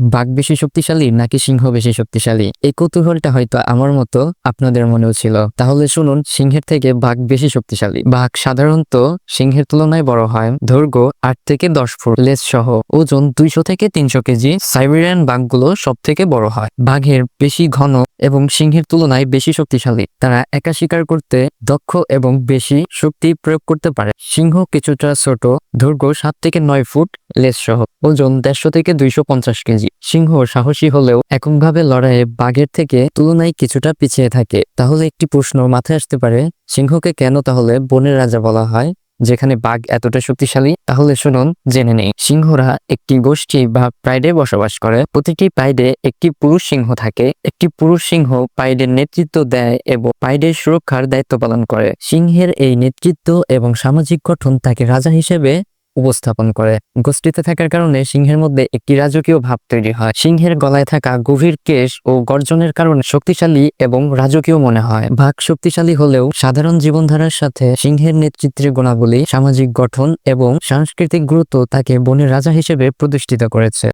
বাঘ বেশি শক্তিশালী নাকি সিংহ বেশি শক্তিশালী? এই কৌতূহলটা হয়তো আমার মতো আপনাদের মনেও ছিল। তাহলে শুনুন, সিংহের থেকে বাঘ বেশি শক্তিশালী। বাঘ সাধারণত সিংহের তুলনায় বড় হয়। দৈর্ঘ্য 8 থেকে 10 ফুট, লেজ সহ ওজন 200 থেকে 300 কেজি। সাইবেরিয়ান বাঘগুলো সব থেকে বড় হয়। বাঘের বেশি ঘন এবং সিংহের তুলনায় বেশি শক্তিশালী। তারা একা শিকার করতে দক্ষ এবং বেশি শক্তি প্রয়োগ করতে পারে। সিংহ কিছুটা ছোট, দৈর্ঘ্য 7 থেকে 9 ফুট, লেজ সহ ওজন 150 থেকে 250 কেজি। সিংহ সাহসী হলেও এককভাবে লড়াইয়ে বাঘের থেকে তুলনায় কিছুটা পিছিয়ে থাকে। তাহলে একটি প্রশ্ন মাথায় আসতে পারে, সিংহকে কেন তাহলে বনের রাজা বলা হয় যেখানে বাঘ এতটা শক্তিশালী? তাহলে শুনুন, জেনে নেই। সিংহরা একটি গোষ্ঠী বা প্রাইডে বসবাস করে। প্রতিটি প্রাইডে একটি পুরুষ সিংহ থাকে। একটি পুরুষ সিংহ প্রাইডের নেতৃত্ব দেয় এবং প্রাইডের সুরক্ষার দায়িত্ব পালন করে। সিংহের এই নেতৃত্ব এবং সামাজিক গঠন তাকে রাজা হিসেবে উপস্থাপন করে। গোষ্ঠীতে থাকার কারণে সিংহের মধ্যে একটি রাজকীয় ভাব তৈরি হয়। সিংহের গলায় থাকা গভীর কেশ ও গর্জনের কারণে শক্তিশালী এবং রাজকীয় মনে হয়। বাঘ শক্তিশালী হলেও সাধারণ জীবনধারার সাথে সিংহের নেতৃত্বের গুণাবলী, সামাজিক গঠন এবং সাংস্কৃতিক গুরুত্ব তাকে বনের রাজা হিসেবে প্রতিষ্ঠিত করেছে।